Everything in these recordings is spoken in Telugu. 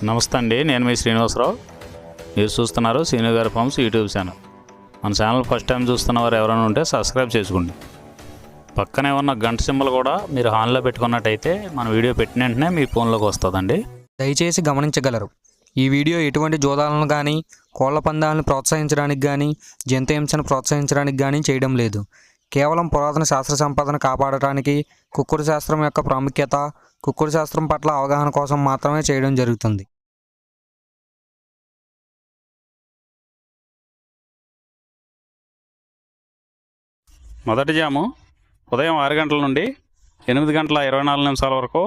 నమస్తే అండి, నేను మీ శ్రీనివాసరావు. మీరు చూస్తున్నారు శ్రీను గారి ఫార్మ్స్ యూట్యూబ్ ఛానల్. మన ఛానల్ ఫస్ట్ టైం చూస్తున్న వారు ఎవరైనా ఉంటే సబ్స్క్రైబ్ చేసుకోండి. పక్కనే ఉన్న గంట సింబల్ కూడా మీరు ఆన్లో పెట్టుకున్నట్టయితే మన వీడియో పెట్టిన వెంటనే మీ ఫోన్లోకి వస్తుందండి. దయచేసి గమనించగలరు, ఈ వీడియో ఎటువంటి జోదాలను కానీ కోళ్ల పందాలను ప్రోత్సహించడానికి కానీ జంతు హింసను ప్రోత్సహించడానికి కానీ చేయడం లేదు. కేవలం పురాతన శాస్త్ర సంపదను కాపాడటానికి, కుక్కుడు శాస్త్రం యొక్క ప్రాముఖ్యత, కుక్కుడు శాస్త్రం పట్ల అవగాహన కోసం మాత్రమే చేయడం జరుగుతుంది. మొదటి జాము ఉదయం 6 గంటల నుండి 8 గంటల 24 నిమిషాల వరకు.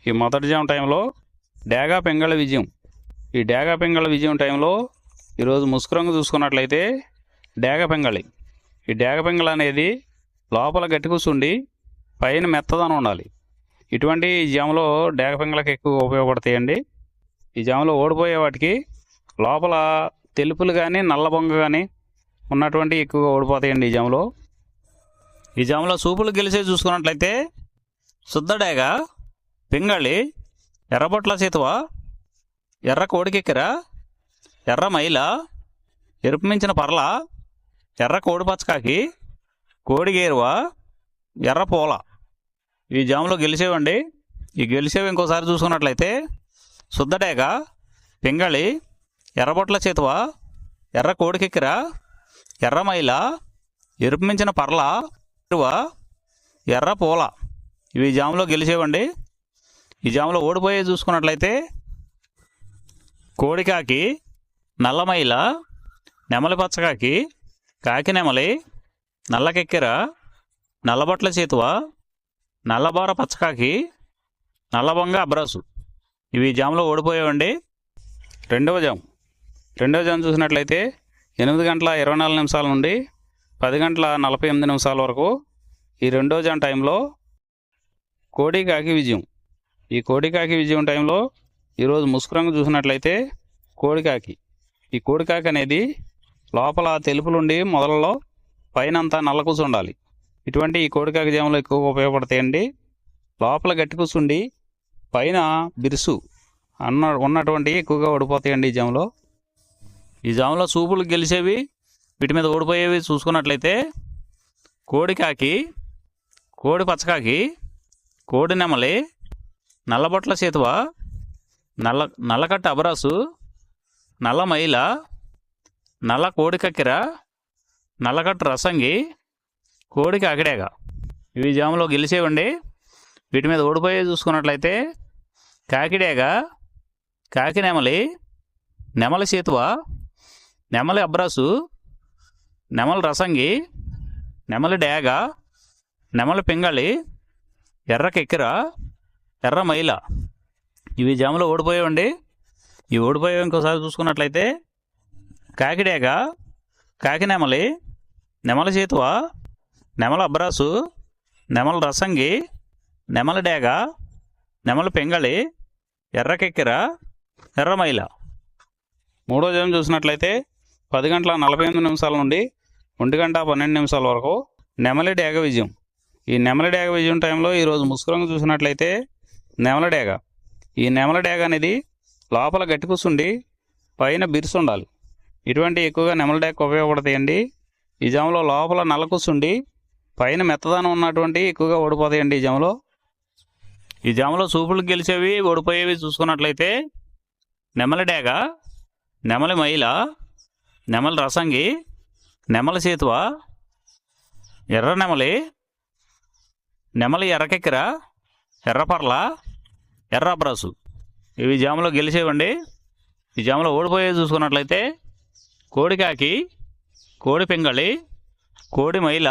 ఈ మొదటి జాము టైంలో డేగా పెంగళ విజయం. ఈ డేగా పెంగళ విజయం టైంలో ఈరోజు ముసుకురంగు చూసుకున్నట్లయితే డేగ పెంగళి. ఈ డేగ పెంగళ అనేది లోపల గట్టి కూర్చుండి పైన మెత్తదనం ఉండాలి. ఇటువంటి జాములో డేగ పెంగళకి ఎక్కువ ఉపయోగపడతాయండి. ఈ జాములో ఓడిపోయే వాటికి లోపల తెలుపులు కానీ నల్ల బొంగ కానీ ఉన్నటువంటి ఎక్కువగా ఓడిపోతాయండి. ఈ జాములో సూపులు గెలిచే చూసుకున్నట్లయితే శుద్ధ డేగ, పింగళి, ఎర్రబొట్ల సీతువ, ఎర్ర కోడికెక్కెర, ఎర్ర మైల, ఎరుపు మించిన పర్ల, ఎర్ర కోడి పచ్చకాకి, కోడి గేరువ, ఎర్ర పూల. ఈ జాములో గెలిచేవండి. ఈ గెలిచేవి ఇంకోసారి చూసుకున్నట్లయితే శుద్ధ డేగ, పింగళి, ఎర్రబొట్ల చేతువ, ఎర్ర కోడికెక్కెర, ఎర్ర మైల, ఎరుపు మించిన పర్ల, ఎర్ర పూల. ఇవి జాములో గెలిచేవండి. ఈ జాములో ఓడిపోయే చూసుకున్నట్లయితే కోడికాకి, నల్లమైల, నెమలి పచ్చకాకి, కాకి నెమలి, నల్లకెక్కెర, నల్లబొట్ల చేతువ, నల్లబోర పచ్చకాకి, నల్లబొంగ అబ్రాసు. ఇవి జాములో ఓడిపోయేవండి. రెండవ జాము చూసినట్లయితే 8 గంటల 24 నిమిషాల నుండి 10 గంటల 48 నిమిషాల వరకు. ఈ రెండో జాము టైంలో కోడికాకి విజయం. ఈ కోడికాకి విజయం టైంలో ఈరోజు ముసుకురంగు చూసినట్లయితే కోడికాకి. ఈ కోడికాకి అనేది లోపల తెలుపులుండి మొదలలో పైనంతా నల్ల కూర్చుండాలి. ఇటువంటి ఈ కోడికాకి జాములు ఎక్కువగా ఉపయోగపడతాయండి. లోపల గట్టి కూర్చుండి పైన బిరుసు ఉన్నటువంటి ఎక్కువగా ఓడిపోతాయండి ఈ జాములో సూపులు గెలిచేవి, వీటి మీద ఓడిపోయేవి చూసుకున్నట్లయితే కోడికాకి, కోడి పచ్చకాకి, కోడి నెమలి, నల్లబొట్ల చేతువ, నల్లకట్ట అబరాసు, నల్ల మైల, నల్ల కోడి కక్కెర, నల్లకట్ట రసంగి, కోడికి అగడేగ. ఇవి జాములో గెలిచేవండి. వీటి మీద ఓడిపోయే చూసుకున్నట్లయితే కాకిడేగ, కాకి నెమలి, నెమలి చేతువ, నెమలి అబ్రాసు, నెమలి రసంగి, నెమలి డేగ, నెమలి పింగళి, ఎర్ర కెక్కెర, ఎర్ర మైల. ఇవి జాములో ఓడిపోయేవండి. ఇవి ఓడిపోయేవి ఇంకోసారి చూసుకున్నట్లయితే కాకిడేగ, కాకి నెమలి, నెమలి చేతువ, నెమలి అబ్రాసు, నెమలి రసంగి, నెమలి డేగ, నెమలి పింగళి, ఎర్ర కెక్కెర, ఎర్ర మైల. మూడో జాము చూసినట్లయితే 10 గంటల 48 నిమిషాల నుండి 1 గంట 12 నిమిషాల వరకు నెమలి డేగ విజయం. ఈ నెమలి డేగ విజయం టైంలో ఈరోజు ముసుకురంగు చూసినట్లయితే నెమలి డేగ. ఈ నెమలి డేగ అనేది లోపల గట్టి కూర్చుండి పైన బిరుసు ఉండాలి. ఇటువంటి ఎక్కువగా నెమలి డేగ ఉపయోగపడతాయండి. ఈ జాములో లోపల నల్ల కూర్చుండి పైన మెత్తదనం ఉన్నటువంటి ఎక్కువగా ఓడిపోతాయండి. ఈ జాములో సూపులు గెలిచేవి, ఓడిపోయేవి చూసుకున్నట్లయితే నెమలి డేగ, నెమలి మైల, నెమలి రసంగి, నెమలి చేతువ, ఎర్ర నెమలి, నెమలి ఎర్రకెక్కెర, ఎర్రపర్ల, ఎర్ర అబ్రాసు. ఇవి జాములో గెలిచేవండి. ఈ జాములో ఓడిపోయేవి చూసుకున్నట్లయితే కోడికాకి, కోడి పింగళి, కోడి మైల,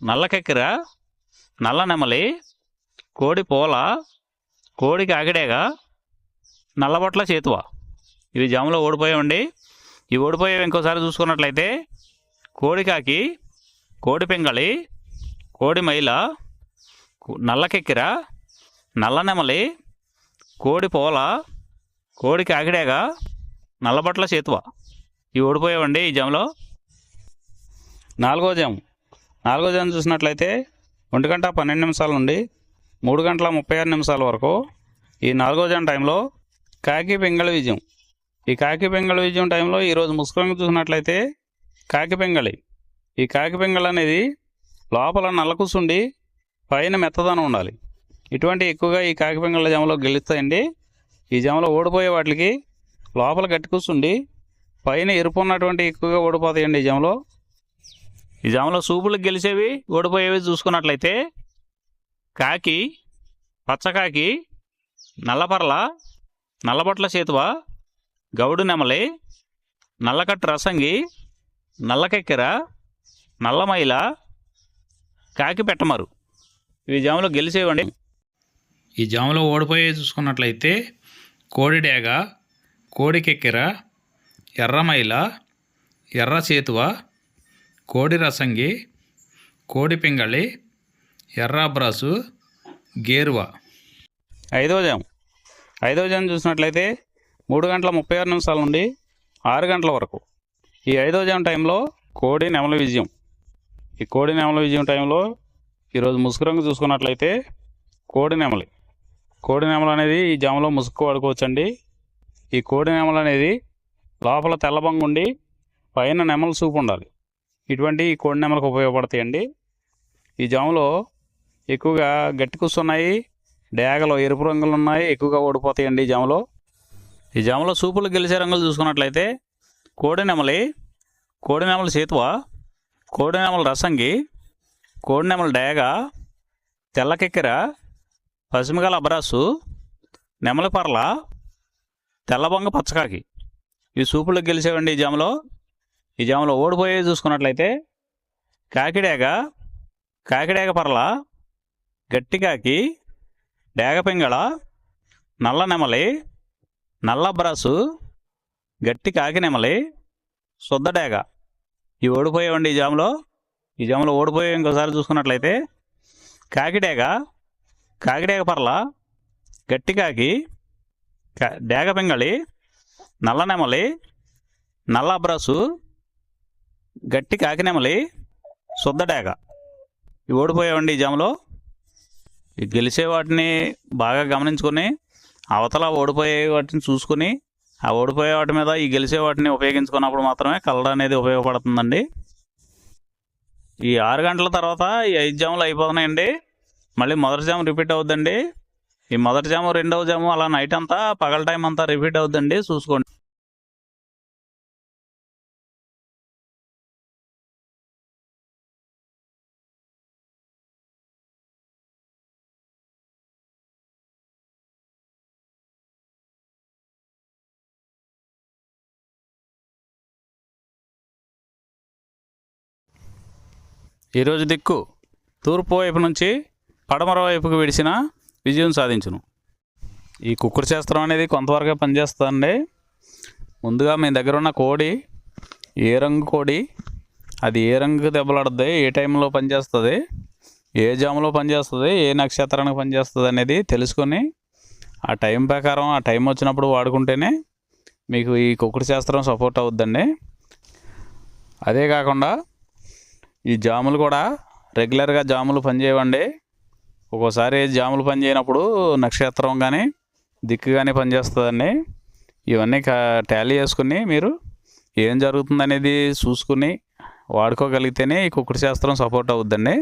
నల్లకెక్కెర, నల్ల నెమలి, కోడి పూల, కోడికి ఆగిడేగ, నల్లబొట్ల చేతువ. ఇవి జాములో ఓడిపోయేవండి. ఇవి ఓడిపోయేవి ఇంకోసారి చూసుకున్నట్లయితే కోడికాకి, కోడి పింగళి, కోడి మైల, నల్లకెక్కెర, నల్ల నెమలి, కోడి పూల, కోడికి ఆగిడేగ, నల్లబొట్ల చేతువ. ఇవి ఓడిపోయేవండి ఈ జాములో. నాలుగో జాము చూసినట్లయితే 1 గంట 12 నిమిషాల నుండి 3 గంటల 36 నిమిషాల వరకు. ఈ 4వ జాము టైంలో కాకి పింగళ విజయం. ఈ కాకి పింగళ విజయం టైంలో ఈరోజు ముసుకొని చూసినట్లయితే కాకి పింగళి. ఈ కాకి పింగళ అనేది లోపల నల్ల కూసుండి పైన మెత్తదనం ఉండాలి. ఇటువంటి ఎక్కువగా ఈ కాకి పింగళ జామలో గెలుస్తాయండి. ఈ జామలో ఓడిపోయే వాటికి లోపల గట్టి కూసుండి పైన ఎరుపు ఉన్నటువంటి ఎక్కువగా ఓడిపోతాయండి ఈ జామలో. ఈ జామలో సూపులకు గెలిచేవి ఓడిపోయేవి చూసుకున్నట్లయితే కాకి, పచ్చకాకి, నల్లపర్ల, నల్లబొట్ల చేతువ, గౌడు నెమలి, నల్లకట్టు రసంగి, నల్లకెక్కెర, నల్లమైల, కాకి పెట్టమరు ఇవి జాములో గెలిచేవండి. ఈ జాములో ఓడిపోయే చూసుకున్నట్లయితే కోడి డేగ, కోడి కెక్కెర, ఎర్రమైల, ఎర్ర చేతువ, కోడి రసంగి, కోడి పింగళి, ఎర్ర అబ్రాసు, గేరువ. ఐదవ జాము చూసినట్లయితే 3:36 నుండి 6 గంటల వరకు. ఈ 5వ జాము టైంలో కోడి నెమల విజయం. ఈ కోడి నెమల విజయం టైంలో ఈరోజు ముసుగు రంగు చూసుకున్నట్లయితే కోడి నెమలు అనేది ఈ జాములో ముసుగు వాడుకోవచ్చండి. ఈ కోడి నెమలు అనేది లోపల తెల్లబంగు ఉండి పైన నెమల సూపు ఉండాలి. ఇటువంటి ఈ కోడి నెమలకు ఉపయోగపడతాయండి. ఈ జాములో ఎక్కువగా గట్టి కూస్తున్నాయి, డేగలో ఎరుపు రంగులు ఉన్నాయి, ఎక్కువగా ఓడిపోతాయండి ఈ జాములో సూపులు గెలిచే రంగులు చూసుకున్నట్లయితే కోడి నెమల చేతువ, కోడి నెమల రసంగి, కోడి నెమల డేగ, తెల్లకెక్కెర, పసిమిగల అబ్రాసు, నెమలి పర్ల, తెల్లబొంగ పచ్చకాకి ఈ సూపులకు గెలిచేవండి ఈ జాములో ఓడిపోయేవి చూసుకున్నట్లయితే కాకిడేగ పర్ల, గట్టికాకి, డేగ పింగళ, నల్ల నెమలి, నల్ల అబ్రాసు, గట్టి కాకి నెమలి, శుద్ధ డేగ ఇవి ఓడిపోయేవండి ఈ జాములో ఓడిపోయే ఇంకోసారి చూసుకున్నట్లయితే కాకిడేగ పర్ల, గట్టి కాకి, డేగ పింగళి, నల్ల నెమలి, నల్ల అబ్రాసు, గట్టి కాకి నెమలి, శుద్ధ డేగ ఇవి ఓడిపోయేవండి ఈ జాములో. ఈ గెలిచే వాటిని బాగా గమనించుకొని అవతల ఓడిపోయే వాటిని చూసుకుని ఆ ఓడిపోయే వాటి మీద ఈ గెలిచే వాటిని ఉపయోగించుకున్నప్పుడు మాత్రమే కలర్ అనేది ఉపయోగపడుతుందండి. ఈ 6 గంటల తర్వాత ఈ 5 జాములు అయిపోతున్నాయండి. మళ్ళీ మొదటి జాము రిపీట్ అవుద్దండి. ఈ మొదటి జాము, రెండవ జాము అలా నైట్ అంతా పగల టైం అంతా రిపీట్ అవుద్దండి, చూసుకోండి. ఈరోజు దిక్కు తూర్పు వైపు నుంచి పడమర వైపుకు విడిచిన విజయం సాధించును. ఈ కుక్కుడు శాస్త్రం అనేది కొంతవరకే పనిచేస్తుందండి. ముందుగా మీ దగ్గర ఉన్న కోడి ఏ రంగు కోడి, అది ఏ రంగు దెబ్బలాడుతుంది, ఏ టైంలో పనిచేస్తుంది, ఏ జాములో పనిచేస్తుంది, ఏ నక్షత్రానికి పనిచేస్తుంది అనేది తెలుసుకొని ఆ టైం ప్రకారం ఆ టైం వచ్చినప్పుడు వాడుకుంటేనే మీకు ఈ కుక్కుడు శాస్త్రం సపోర్ట్ అవుద్దండి. అదే కాకుండా ఈ జాములు కూడా రెగ్యులర్గా జాములు పనిచేయవండి. ఒక్కోసారి జాములు పనిచేయనప్పుడు నక్షత్రం కానీ దిక్కు కానీ పనిచేస్తుందండి. ఇవన్నీ టాలీ చేసుకుని మీరు ఏం జరుగుతుందనేది చూసుకుని వాడుకోగలిగితేనే ఈ కుక్కుడు శాస్త్రం సపోర్ట్ అవుద్దండి.